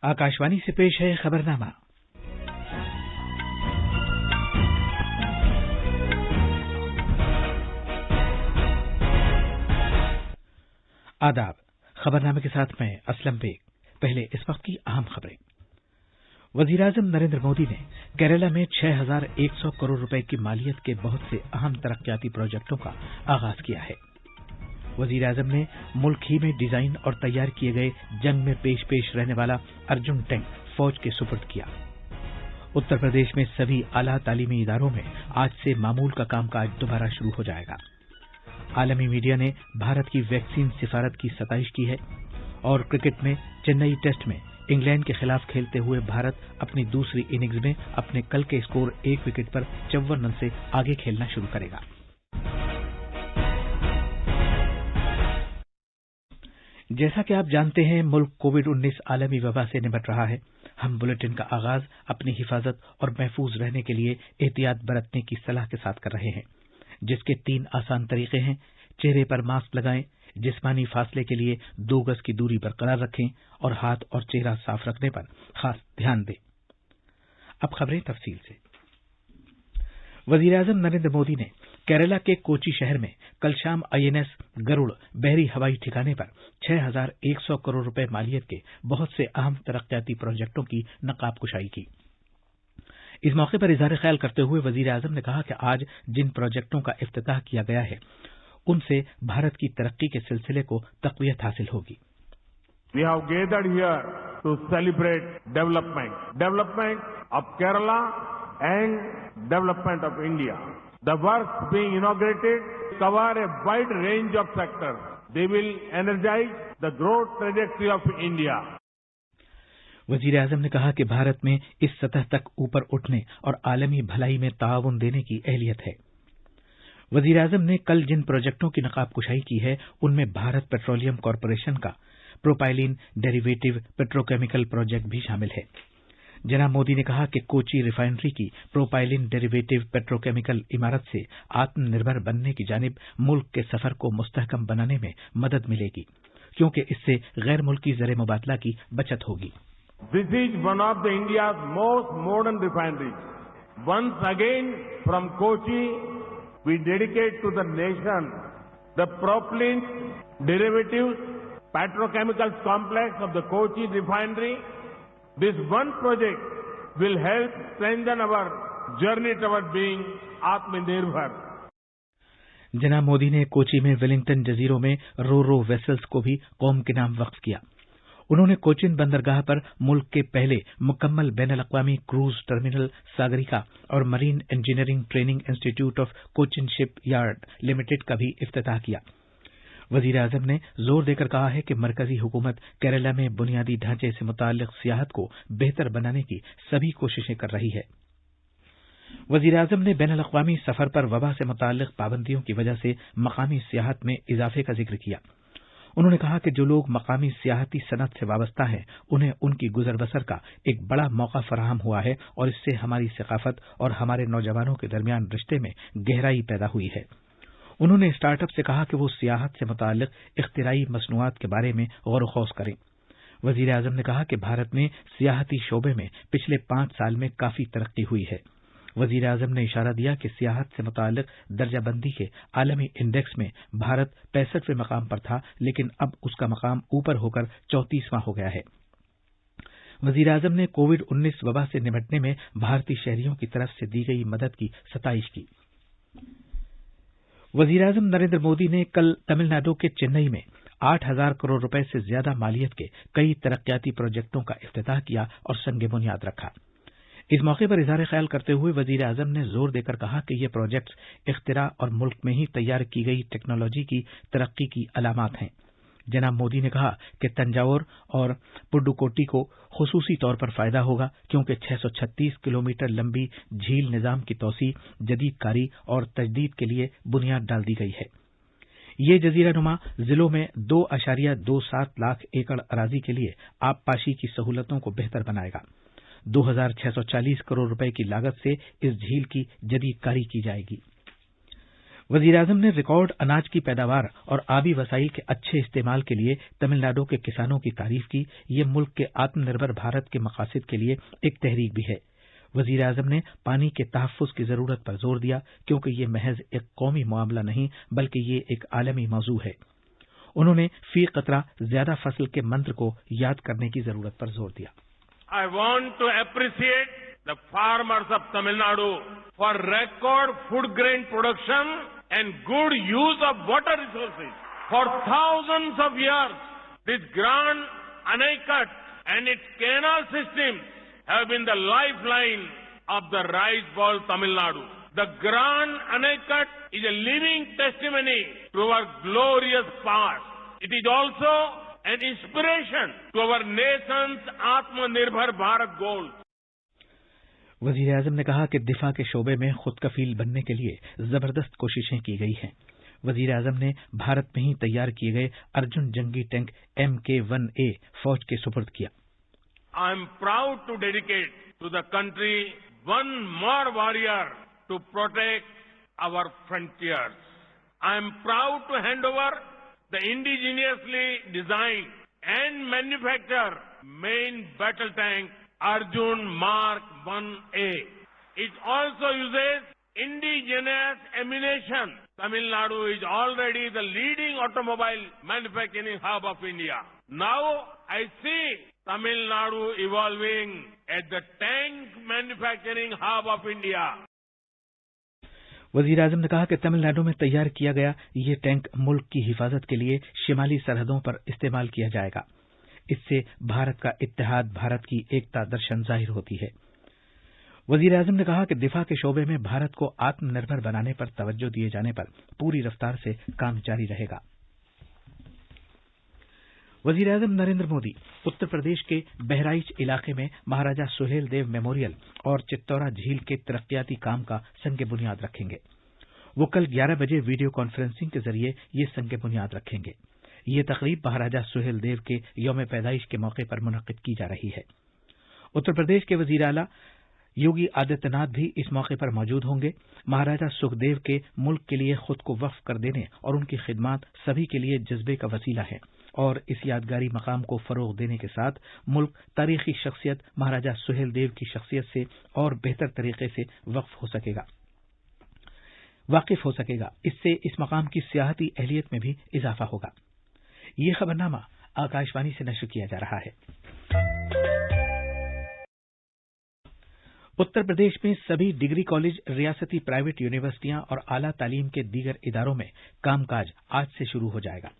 आकाशवाणी से पेश है खबरनामा। आदाब। खबरनामे के साथ मैं असलम बेग। पहले इस वक्त की अहम खबरें। वजीर-ए-आजम नरेंद्र मोदी ने केरला में 6,100 करोड़ रुपए की मालियत के बहुत से अहम तरक्याती प्रोजेक्टों का आगाज किया है। वजीर-ए-आजम ने मुल्क ही में डिजाइन और तैयार किए गए जंग में पेश रहने वाला अर्जुन टैंक फौज के सुपुर्द किया। उत्तर प्रदेश में सभी आला तालीमी इदारों में आज से मामूल का कामकाज दोबारा शुरू हो जाएगा। आलमी मीडिया ने भारत की वैक्सीन सिफारत की सताइश की है। और क्रिकेट में चेन्नई टेस्ट में इंग्लैंड के खिलाफ खेलते हुए भारत अपनी दूसरी इनिंग्स में अपने कल के स्कोर 1 विकेट पर 54 रन से आगे खेलना शुरू करेगा। जैसा कि आप जानते हैं, मुल्क कोविड-19 आलमी वबा से निपट रहा है। हम बुलेटिन का आगाज अपनी हिफाजत और महफूज रहने के लिए एहतियात बरतने की सलाह के साथ कर रहे हैं, जिसके 3 आसान तरीके हैं। चेहरे पर मास्क लगाएं, जिस्मानी फासले के लिए 2 गज की दूरी बरकरार रखें और हाथ और चेहरा साफ रखने पर खास ध्यान दें। अब खबरें तफसील से। वजीर-ए-आजम नरेंद्र मोदी ने केरला के कोची शहर में कल शाम आईएनएस गरुड़ बहरी हवाई ठिकाने पर 6,100 करोड़ रुपए मालियत के बहुत से अहम तरक्याती प्रोजेक्टों की नकाबकुशाई की। इस मौके पर इजहार ख्याल करते हुए वजीर-ए-आजम ने कहा कि आज जिन प्रोजेक्टों का इफ्तिताह किया गया है, उनसे भारत की तरक्की के सिलसिले को तक़वियत हासिल होगी। We have gathered here to celebrate development of Kerala and development of India. The works being inaugurated cover a wide range of sectors. They will energize the growth trajectory of India. वजीर-ए-आजम ने कहा कि भारत में इस सतह तक ऊपर उठने और आलमी भलाई में ताउन देने की अहलियत है। वजीर-ए-आजम ने कल जिन प्रोजेक्टों की नकाबकुशाई की है, उनमें भारत पेट्रोलियम कॉरपोरेशन का प्रोपाइलिन डेरिवेटिव पेट्रोकेमिकल प्रोजेक्ट भी शामिल है। जनाब मोदी ने कहा कि कोची रिफाइनरी की प्रोपाइलिन डेरिवेटिव पेट्रोकेमिकल इमारत से आत्मनिर्भर बनने की जानिब मुल्क के सफर को मुस्तहकम बनाने में मदद मिलेगी, क्योंकि इससे गैर मुल्की ज़र मुबादला की बचत होगी। This is one of the India's most modern refineries. Once again, from Kochi, we dedicate to the nation the propylene derivatives petrochemicals complex of the Kochi refinery. This one project will help strengthen our journey toward being Atmanirbhar. जनाब मोदी ने कोची में Wellington जजीरों में रो vessels को भी कौम के नाम वक्फ किया। उन्होंने कोचिन बंदरगाह पर मुल्क के पहले मुकम्मल बैनुल-अक़वामी क्रूज टर्मिनल सागरिका और marine engineering training institute of Cochin ship yard limited का भी इफ्तिताह किया। वजीर-ए-आज़म ने जोर देकर कहा है कि मरकजी हुकूमत केरला में बुनियादी ढांचे से मुताल्लिक सियाहत को बेहतर बनाने की सभी कोशिशें कर रही है। वजीर-ए-आज़म ने बैनुल-अक़वामी सफर पर वबा से मुताल्लिक पाबंदियों की वजह से मकामी सियाहत में इजाफे का जिक्र किया। उन्होंने कहा कि जो लोग मकामी सियाहती सनत से वाबस्ता हैं, उन्हें उनकी गुजर बसर का एक बड़ा मौका फराहम हुआ है और इससे हमारी सकाफत और हमारे नौजवानों के दरमियान रिश्ते में गहराई पैदा हुई है। उन्होंने स्टार्टअप से कहा कि वो सियाहत से मुताल्लिक इख्तिराई मसनूआत के बारे में गौर व खौज करें। वजीर-ए-आज़म ने कहा कि भारत में सियाहती शोबे में पिछले 5 साल में काफी तरक्की हुई है। वजीर-ए-आज़म ने इशारा दिया कि सियाहत से मुताल्लिक दर्जाबंदी के आलमी इंडेक्स में भारत 65वें मकाम पर था, लेकिन अब उसका मकाम ऊपर होकर 34वां हो गया है। वजीर-ए-आज़म ने कोविड-19 वबा से निपटने में भारतीय शहरियों की तरफ से दी गई मदद की सताइश की। वजीर-ए-आज़म नरेंद्र मोदी ने कल तमिलनाडु के चेन्नई में 8,000 करोड़ रुपए से ज्यादा मालियत के कई तरक्याती प्रोजेक्टों का इफ्तिताह किया और संग बुनियाद रखा। इस मौके पर इजहार ख्याल करते हुए वजीर-ए-आज़म ने जोर देकर कहा कि ये प्रोजेक्ट्स इख्तिरा और मुल्क में ही तैयार की गई टेक्नोलॉजी की तरक्की की अलामात हैं। जनाब मोदी ने कहा कि तंजावुर और पुडुकोट्टी को खुसूसी तौर पर फायदा होगा, क्योंकि 636 किलोमीटर लंबी झील निजाम की तौसी, जदीद कारी और तजदीद के लिए बुनियाद डाल दी गई है। ये जजीरानुमा जिलों में 2.27 लाख एकड़ अराजी के लिए आबपाशी की सहूलतों को बेहतर बनाएगा। 2,640 करोड़ रुपए की लागत से इस झील की जदीद कारी की जाएगी। वजीर आजम ने रिकॉर्ड अनाज की पैदावार और आबी वसाइल के अच्छे इस्तेमाल के लिए तमिलनाडु के किसानों की तारीफ की। ये मुल्क के आत्मनिर्भर भारत के मकासद के लिए एक तहरीक भी है। वजीर आजम ने पानी के तहफ्फुज की जरूरत पर जोर दिया, क्योंकि ये महज एक कौमी मामला नहीं बल्कि ये एक आलमी मौजू है। उन्होंने फी कतरा ज्यादा फसल के मंत्र को याद करने की जरूरत पर जोर दिया। I want to appreciate the farmers of Tamil Nadu for record food grain production and good use of water resources. For thousands of years, this Grand Anicut and its canal systems have been the lifeline of the rice bowl Tamil Nadu. The Grand Anicut is a living testimony to our glorious past. It is also an inspiration to our nation's Atmanirbhar Bharat goals. वजीर आजम ने कहा कि दिफा के शोबे में खुद कफील बनने के लिए जबरदस्त कोशिशें की गई हैं। वजीर आजम ने भारत में ही तैयार किए गए अर्जुन जंगी टैंक MK-1A फौज के सुपुर्द किया। I am proud to dedicate to the country one more warrior to protect our frontiers. I am proud to hand over the indigenously designed and manufactured main battle tank Arjun Mark 1A. It also uses indigenous ammunition. Tamil Nadu is already the leading automobile manufacturing hub of India. Now I see Tamil Nadu evolving as the tank manufacturing hub of India. वजीर आजम ने कहा कि तमिलनाडु में तैयार किया गया ये tank मुल्क की हिफाजत के लिए शिमाली सरहदों पर इस्तेमाल किया जाएगा। इससे भारत का इत्तेहाद, भारत की एकता दर्शन जाहिर होती है। वजीर आजम ने कहा कि दिफा के शोबे में भारत को आत्मनिर्भर बनाने पर तवज्जो दिए जाने पर पूरी रफ्तार से काम जारी रहेगा। वजीर आजम नरेंद्र मोदी उत्तर प्रदेश के बहराइच इलाके में महाराजा सुहेल देव मेमोरियल और चित्तौरा झील के तरक्याती काम का संग बुनियाद रखेंगे। वो कल 11 बजे वीडियो कॉन्फ्रेंसिंग के जरिए ये संग बुनियाद रखेंगे। ये तकरीब महाराजा सुहेल देव के यौम पैदाइश के मौके पर मुनक्किद की जा रही है। उत्तर प्रदेश के वजीर आला योगी आदित्यनाथ भी इस मौके पर मौजूद होंगे। महाराजा सुखदेव के मुल्क के लिए खुद को वक्फ कर देने और उनकी खिदमत सभी के लिए जज्बे का वसीला है और इस यादगारी मकाम को फरोग देने के साथ मुल्क तारीखी शख्सियत महाराजा सुहेल देव की शख्सियत से और बेहतर तरीके से वाकिफ हो सकेगा। इससे इस मकाम की सियाहती अहलियत में भी इजाफा होगा। ये खबरनामा आकाशवाणी से नशर किया जा रहा है। उत्तर प्रदेश में सभी डिग्री कॉलेज, रियासती प्राइवेट यूनिवर्सिटियां और आला तालीम के दीगर इदारों में कामकाज आज से शुरू हो जाएगा।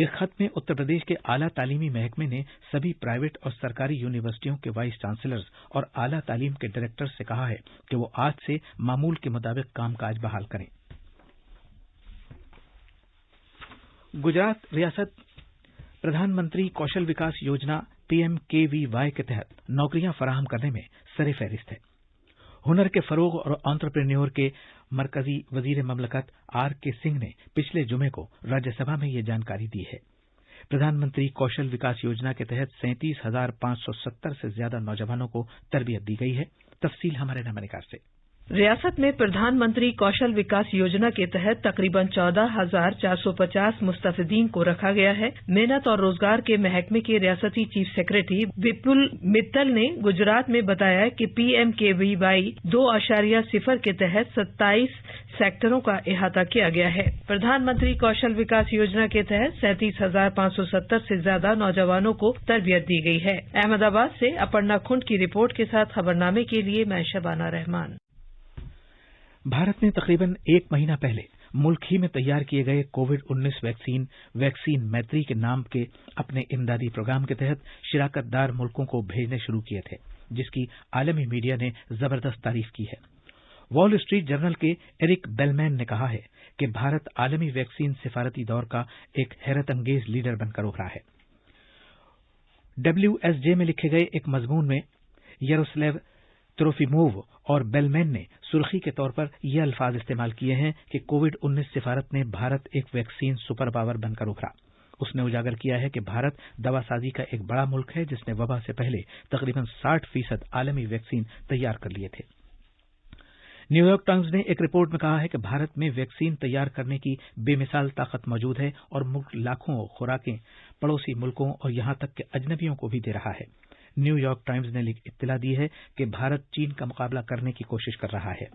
एक खत में उत्तर प्रदेश के आला तालीमी महकमे ने सभी प्राइवेट और सरकारी यूनिवर्सिटियों के वाइस चांसलर्स और आला तालीम के डायरेक्टर्स से कहा है कि वो आज से मामूल के मुताबिक कामकाज बहाल करें। गुजरात रियासत प्रधानमंत्री कौशल विकास योजना PMKVY के तहत नौकरियां फराहम करने में सरे फहरिस्त है। हुनर के फरोग और एंटरप्रेन्योर के मरकजी वजीर ममलकत RK सिंह ने पिछले जुमे को राज्यसभा में ये जानकारी दी है। प्रधानमंत्री कौशल विकास योजना के तहत 37,570 से ज्यादा नौजवानों को तरबियत दी गई है। तफसील हमारे नमनिकार से। रियासत में प्रधानमंत्री कौशल विकास योजना के तहत तकरीबन 14,450 मुस्तफिदीन को रखा गया है। मेहनत और रोजगार के महकमे के रियासती चीफ सेक्रेटरी विपुल मित्तल ने गुजरात में बताया कि PMKVY 2.0 के तहत 27 सेक्टरों का अहाता किया गया है। प्रधानमंत्री कौशल विकास योजना के तहत 37,570 से ज्यादा नौजवानों को तरबियत दी गई है। अहमदाबाद से अपर्णा खुंड की रिपोर्ट के साथ खबरनामे के लिए मैं शबाना रहमान। भारत ने तकरीबन एक महीना पहले मुल्क ही में तैयार किए गए कोविड-19 वैक्सीन मैत्री के नाम के अपने इमदादी प्रोग्राम के तहत शिराकतदार मुल्कों को भेजने शुरू किए थे, जिसकी आलमी मीडिया ने जबरदस्त तारीफ की है। वॉल स्ट्रीट जर्नल के एरिक बेलमैन ने कहा है कि भारत आलमी वैक्सीन सिफारती दौर का एक हैरत अंगेज लीडर बनकर उभरा है। WSJ में लिखे गए एक मजमून में यारोस्लेव त्रोफिमोव और बेलमैन ने सुर्खी के तौर पर ये अल्फाज इस्तेमाल किए हैं कि कोविड-19 सिफारत में भारत एक वैक्सीन सुपर पावर बनकर उभरा। उसने उजागर किया है कि भारत दवासाजी का एक बड़ा मुल्क है जिसने वबा से पहले तकरीबन 60% आलमी वैक्सीन तैयार कर लिए थे। न्यूयॉर्क टाइम्स ने एक रिपोर्ट में कहा है कि भारत में वैक्सीन तैयार करने की बेमिसाल ताकत मौजूद है और मुल्क लाखों खुराकें पड़ोसी मुल्कों और यहां तक कि अजनबियों को भी दे रहा है। न्यूयॉर्क टाइम्स ने इत्तला दी है कि भारत चीन का मुकाबला करने की कोशिश कर रहा है।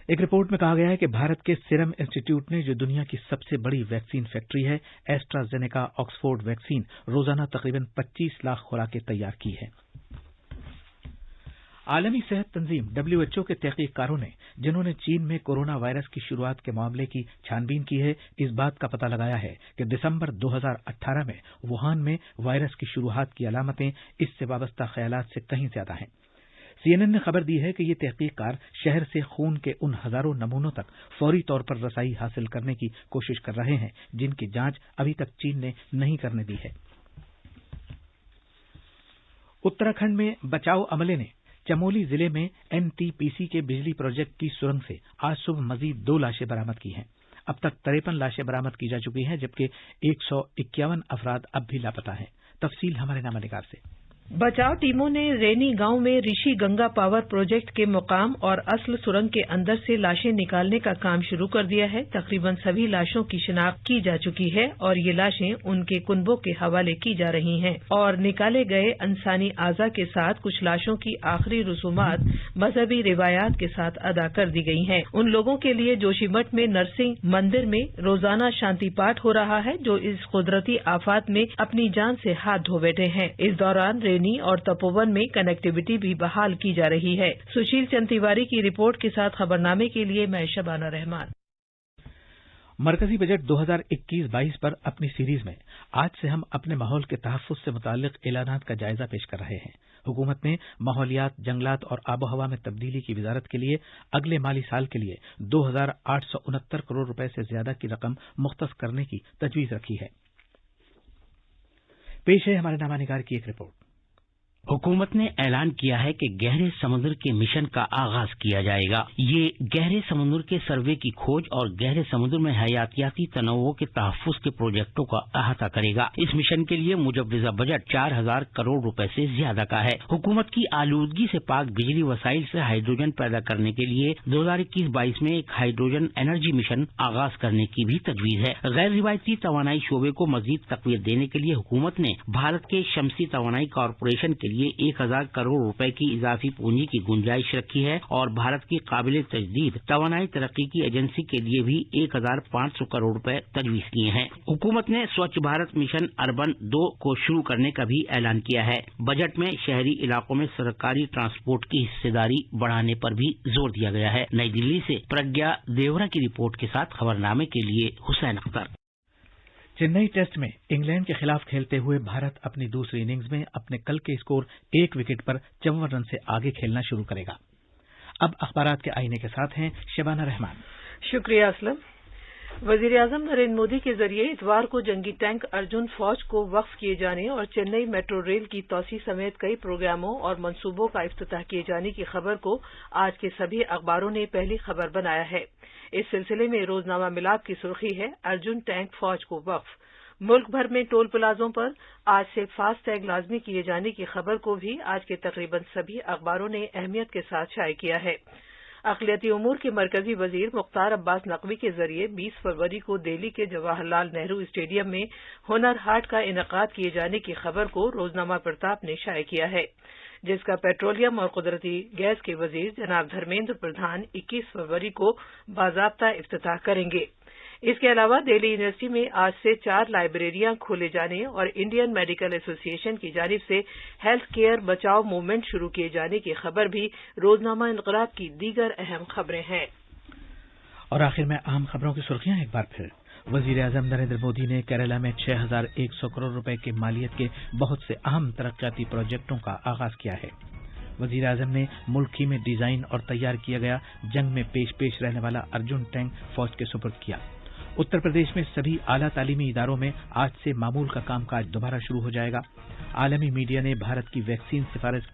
एक रिपोर्ट में कहा गया है कि भारत के सीरम इंस्टीट्यूट ने, जो दुनिया की सबसे बड़ी वैक्सीन फैक्ट्री है, एस्ट्राजेनेका ऑक्सफोर्ड वैक्सीन रोजाना तकरीबन 25 लाख खुराकें तैयार की है। आलमी सेहत तंजीम WHO के तहकीककारों ने, जिन्होंने चीन में कोरोना वायरस की शुरुआत के मामले की छानबीन की है, इस बात का पता लगाया है कि दिसंबर 2018 में वुहान में वायरस की शुरुआत की अलामतें इससे वाबस्ता ख्यालात से कहीं ज्यादा हैं। CNN ने खबर दी है कि ये तहकीककार शहर से खून के उन हजारों नमूनों तक फौरी तौर पर रसाई हासिल करने की कोशिश कर रहे हैं जिनकी जांच अभी तक चीन ने नहीं करने दी है। उत्तराखंड में बचाव अमले ने चमोली जिले में NTPC के बिजली प्रोजेक्ट की सुरंग से आज सुबह मजीद 2 लाशें बरामद की हैं। अब तक 53 लाशें बरामद की जा चुकी हैं, जबकि 151 अफराद अब भी लापता हैं। तफसील हमारे नामानिगार से। बचाव टीमों ने रेनी गांव में ऋषि गंगा पावर प्रोजेक्ट के मुकाम और असल सुरंग के अंदर से लाशें निकालने का काम शुरू कर दिया है। तकरीबन सभी लाशों की शिनाख्त की जा चुकी है और ये लाशें उनके कुनबों के हवाले की जा रही हैं और निकाले गए इंसानी आज़ा के साथ कुछ लाशों की आखिरी रसूमात मजहबी रिवायात के साथ अदा कर दी गई हैं। उन लोगों के लिए जोशीमठ में नरसिंह मंदिर में रोजाना शांति पाठ हो रहा है, जो इस कुदरती आफात में अपनी जान से हाथ धो बैठे हैं। इस दौरान और तपोवन में कनेक्टिविटी भी बहाल की जा रही है। सुशील चंद तिवारी की रिपोर्ट के साथ खबरनामे के लिए मैं शबाना रहमान। मरकजी बजट 2021-22 पर अपनी सीरीज में आज से हम अपने माहौल के तहफ्फुज़ से मुताल्लिक ऐलानात का जायजा पेश कर रहे हैं। हुकूमत ने माहौलियात, जंगलात और आबोहवा में तब्दीली की वजारत के लिए अगले माली साल के लिए 2,869 करोड़ रुपए से ज्यादा की रकम मुख्तस करने की तजवीज रखी है। पेश है हमारे नामानिगार की एक रिपोर्ट। हुकूमत ने ऐलान किया है कि गहरे समुद्र के मिशन का आगाज किया जाएगा। ये गहरे समुद्र के सर्वे की खोज और गहरे समुद्र में हयातियाती तनों के तहफ्फुज़ के प्रोजेक्टों का अहाता करेगा। इस मिशन के लिए मुजव्वज़ा बजट 4,000 करोड़ रुपए से ज्यादा का है। हुकूमत की आलूदगी से पाक बिजली वसाइल से हाइड्रोजन पैदा करने के लिए 2021-22 में एक हाइड्रोजन एनर्जी मिशन आगाज करने की भी तजवीज है। गैर रिवायती तवानाई शोबे को मजीद तक़वियत देने के लिए हुकूमत ने भारत के शमसी तवानाई कॉरपोरेशन के लिए 1,000 करोड़ रुपए की इजाफी पूंजी की गुंजाइश रखी है और भारत की काबिल तजदीद तवानाई तरक्की की एजेंसी के लिए भी 1,500 करोड़ रुपए तजवीज किए हैं। हुकूमत ने स्वच्छ भारत मिशन अर्बन 2 को शुरू करने का भी ऐलान किया है। बजट में शहरी इलाकों में सरकारी ट्रांसपोर्ट की हिस्सेदारी बढ़ाने पर भी जोर दिया गया है। नई दिल्ली से प्रज्ञा देवरा की रिपोर्ट के साथ खबरनामे के लिए हुसैन अख्तर। चेन्नई टेस्ट में इंग्लैंड के खिलाफ खेलते हुए भारत अपनी दूसरी इनिंग्स में अपने कल के स्कोर 1 विकेट पर 54 रन से आगे खेलना शुरू करेगा। अब अखबारात के आईने के साथ हैं शबाना रहमान। शुक्रिया असलम। वजीर आजम नरेंद्र मोदी के जरिए इतवार को जंगी टैंक अर्जुन फौज को वक्फ किए जाने और चेन्नई मेट्रो रेल की तोसी समेत कई प्रोग्रामों और मंसूबों का इफ्तिताह किए जाने की खबर को आज के सभी अखबारों ने पहली खबर बनाया है। इस सिलसिले में रोजनामा मिलाप की सुर्खी है, अर्जुन टैंक फौज को वक्फ। मुल्क भर में टोल प्लाजों पर आज से फास्टैग लाजमी किए जाने की खबर को भी आज के तकरीबन सभी अखबारों ने अहमियत के साथ शाये किया है। अक़लियती उमूर के मरकजी वजीर मुख्तार अब्बास नकवी के जरिए 20 फरवरी को दिल्ली के जवाहरलाल नेहरू स्टेडियम में हुनर हाट का इनेकाद किए जाने की खबर को रोजनामा प्रताप ने शाये किया है, जिसका पेट्रोलियम और कुदरती गैस के वजीर जनाब धर्मेंद्र प्रधान 21 फरवरी को बाज़ाब्ता इफ्तिताह करेंगे। इसके अलावा दिल्ली यूनिवर्सिटी में आज से 4 लाइब्रेरियां खोले जाने और इंडियन मेडिकल एसोसिएशन की जानिब से हेल्थ केयर बचाओ मूवमेंट शुरू किए जाने की खबर भी रोजनामा इनकलाब की दीगर अहम खबरें हैं। और आखिर में अहम खबरों की सुर्खियां एक बार फिर। वजीर आजम नरेंद्र मोदी ने केरला में 6,100 करोड़ रुपए के मालियत के बहुत से अहम तरक्याती प्रोजेक्टों का आगाज किया है। वजीर आजम ने मुल्क ही में डिजाइन और तैयार किया गया जंग में पेश रहने वाला अर्जुन टैंक फौज के सुपुर्द किया। उत्तर प्रदेश में सभी आला तालीमी इदारों में आज से मामूल का कामकाज दोबारा शुरू हो जाएगा। आलमी मीडिया ने भारत की वैक्सीन सिफारिश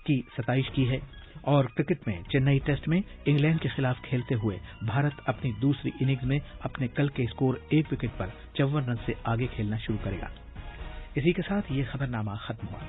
की सताइश की है। और क्रिकेट में चेन्नई टेस्ट में इंग्लैंड के खिलाफ खेलते हुए भारत अपनी दूसरी इनिंग्स में अपने कल के स्कोर 1 विकेट पर 54 रन से आगे खेलना शुरू करेगा। इसी के साथ ये खबरनामा खत्म हुआ।